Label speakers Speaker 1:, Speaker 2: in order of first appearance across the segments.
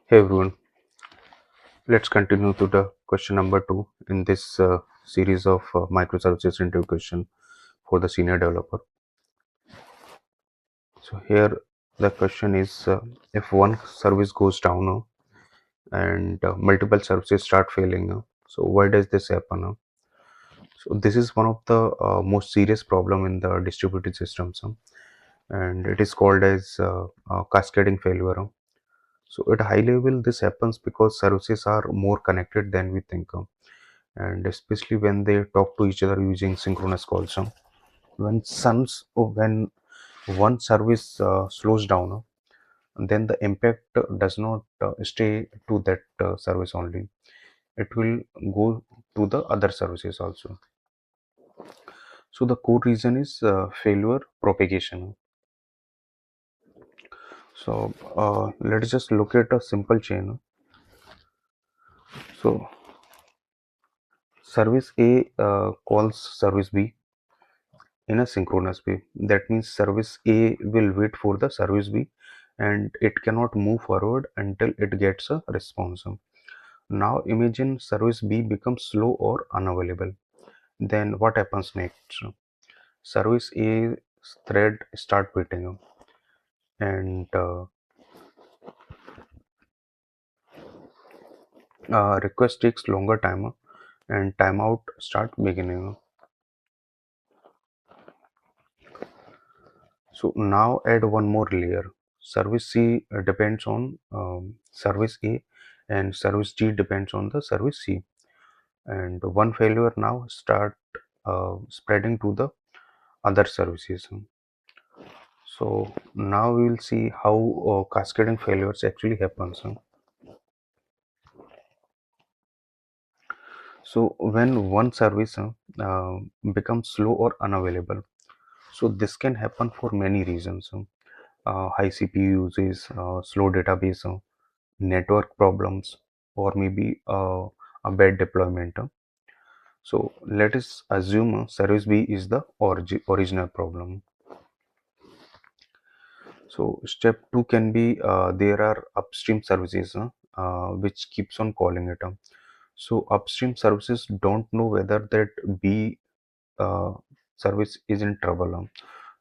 Speaker 1: Hey everyone, let's continue to the question number 2 in this series of microservices interview question for the senior developer. So here the question is if one service goes down and multiple services start failing, so why does this happen? So this is one of the most serious problem in the distributed systems, and it is called as cascading failure. So at high level, this happens because services are more connected than we think. And especially when they talk to each other using synchronous calls. When one service slows down, then the impact does not stay to that service only. It will go to the other services also. So the core reason is failure propagation. So let's just look at a simple chain. So service A calls service B in a synchronous way. That means service A will wait for the service B and it cannot move forward until it gets a response. Now imagine service B becomes slow or unavailable. Then what happens next? Service A thread start waiting and request takes longer time and timeout start beginning. So now add one more layer. Service C depends on service A and service D depends on the service C. And one failure now start spreading to the other services. So now we will see how cascading failures actually happens. So when one service becomes slow or unavailable, so this can happen for many reasons. High CPU uses, slow database, network problems, or maybe a bad deployment. So let us assume service B is the original problem. So step 2 can be there are upstream services which keeps on calling it. So upstream services don't know whether that B uh, service is in trouble.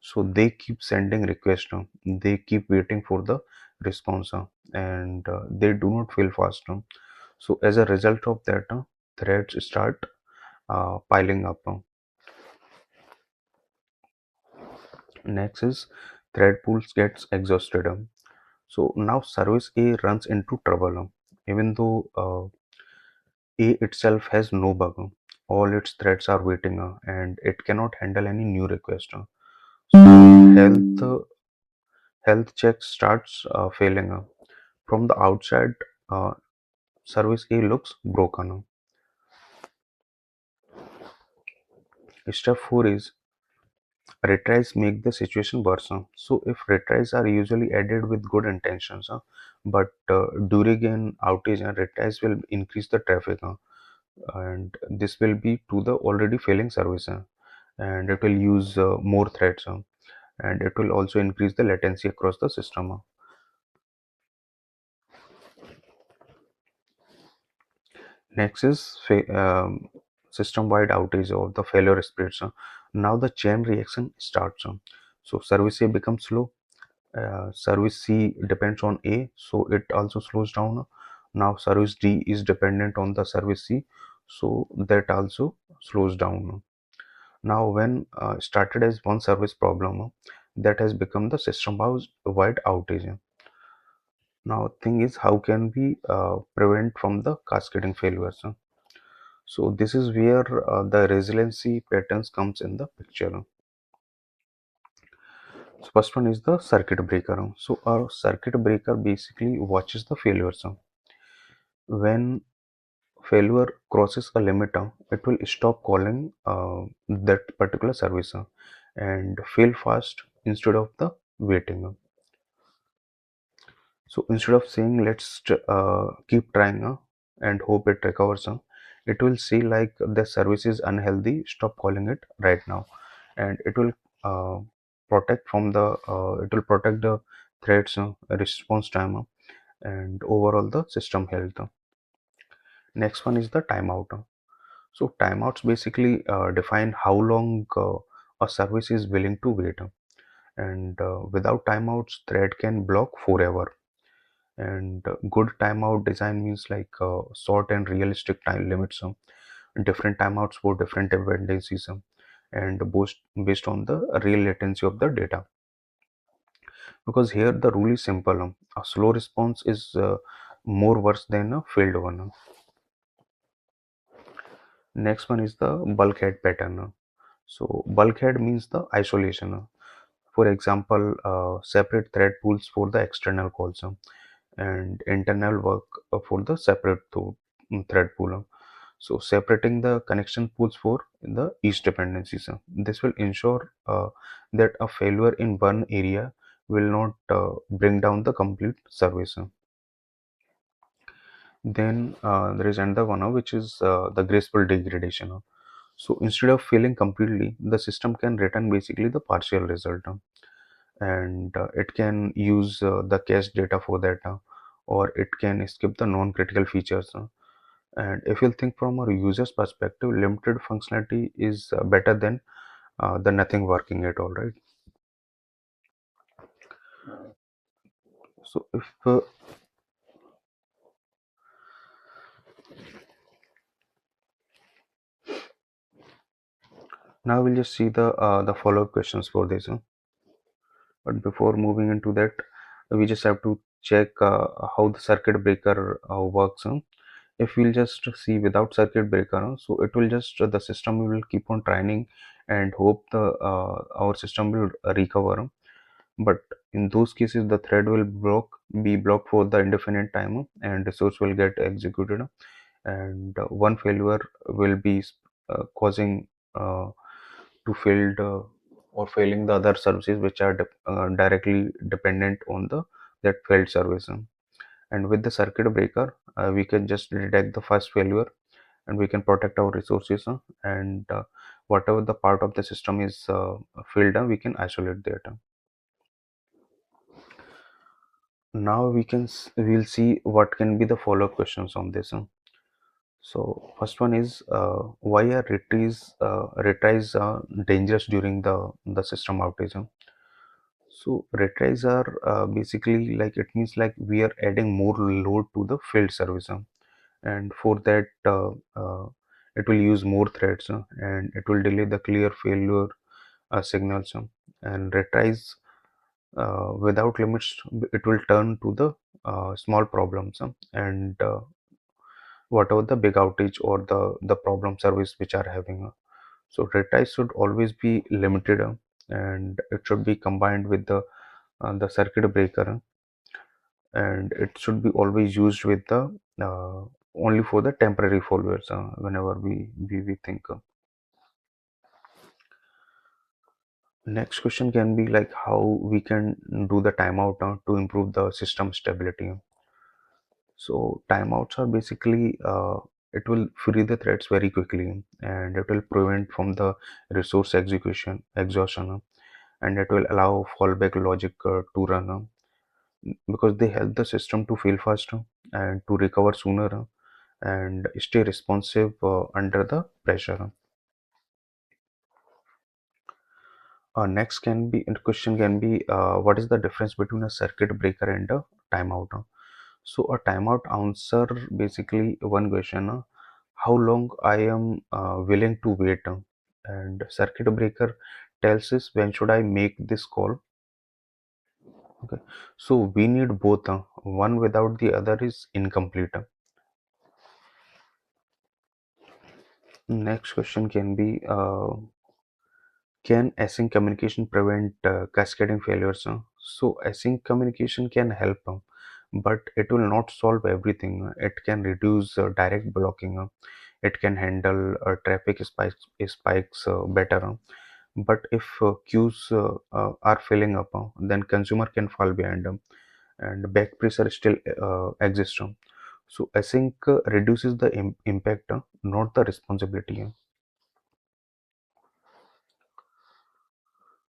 Speaker 1: So they keep sending requests. They keep waiting for the response and they do not fail fast. So as a result of that, threads start piling up. Next is thread pools gets exhausted. So now service A runs into trouble, even though A itself has no bug. All its threads are waiting and it cannot handle any new request. So health check starts failing. From the outside, uh, service A looks broken. Step 4 is retries make the situation worse. So if retries are usually added with good intentions, but during an outage, retries will increase the traffic. And this will be to the already failing service and it will use more threads and it will also increase the latency across the system. Next is system-wide outage of the failure spreads. Now the chain reaction starts. So service A becomes slow. Service C depends on A, so it also slows down. Now service D is dependent on the service C, so that also slows down. Now when started as one service problem, that has become the system-wide outage. Now thing is, how can we prevent from the cascading failures? So this is where the resiliency patterns comes in the picture. So first one is the circuit breaker. So our circuit breaker basically watches the failures. When failure crosses a limit, it will stop calling that particular service and fail fast instead of the waiting. So instead of saying let's keep trying and hope it recovers, it will see like the service is unhealthy, stop calling it right now, and it will protect from the it will protect the threats response time and overall the system health. Next one is the timeout. So timeouts basically define how long a service is willing to wait, and without timeouts thread can block forever. And good timeout design means like short and realistic time limits, different timeouts for different dependencies, and based on the real latency of the data. Because here the rule is simple, a slow response is more worse than a failed one. Next one is the bulkhead pattern. So bulkhead means the isolation. For example, separate thread pools for the external calls, and internal work for the separate thread pool. So separating the connection pools for the each dependencies. This will ensure that a failure in one area will not bring down the complete service. Then there is another one, which is the graceful degradation. So instead of failing completely, the system can return basically the partial result, and it can use the cache data for that, or it can skip the non-critical features. And if you think from a user's perspective, limited functionality is better than the nothing working at all, right? So if now we'll just see the follow-up questions for this. But before moving into that, we just have to check how the circuit breaker works. If we'll just see without circuit breaker, so it will just the system will keep on trying and hope the our system will recover. But in those cases, the thread will be blocked for the indefinite time, and resource will get executed, and one failure will be causing to failed or failing the other services which are directly dependent on the that failed service. And with the circuit breaker, we can just detect the first failure, and we can protect our resources, and whatever the part of the system is filled, we can isolate that. Now we'll see what can be the follow-up questions on this. So first one is why are retries dangerous during the system outage? So retries are basically like it means like we are adding more load to the field service, and for that it will use more threads, and it will delay the clear failure signals, and retries without limits, it will turn to the small problems, and whatever the big outage or the problem service which are having. So retries should always be limited, and it should be combined with the circuit breaker, and it should be always used with the only for the temporary failures whenever we think. Next question can be like how we can do the timeout to improve the system stability. So timeouts are basically it will free the threads very quickly, and it will prevent from the resource execution exhaustion, and it will allow fallback logic to run, because they help the system to fail faster and to recover sooner, and stay responsive under the pressure. Next can be question can be what is the difference between a circuit breaker and a timeout? So a timeout answer basically one question, how long I am willing to wait, and circuit breaker tells us when should I make this call. Okay, so we need both. One without the other is incomplete. Next question can be can async communication prevent cascading failures? So async communication can help, but it will not solve everything. It can reduce direct blocking. It can handle traffic spikes better. But if queues are filling up, then consumer can fall behind, and back pressure still exists. So async reduces the impact, not the responsibility.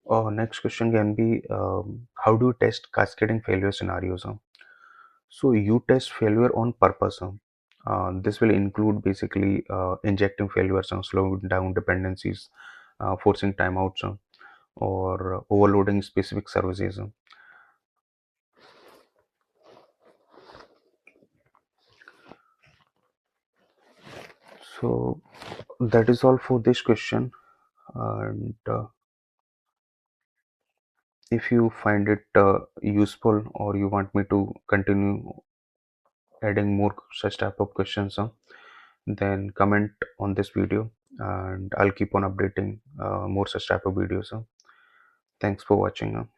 Speaker 1: Next question can be how do you test cascading failure scenarios? So you test failure on purpose. This will include basically injecting failures and slowing down dependencies, forcing timeouts, or overloading specific services. So that is all for this question. And if you find it useful, or you want me to continue adding more such type of questions, then comment on this video, and I'll keep on updating more such type of videos. Thanks for watching.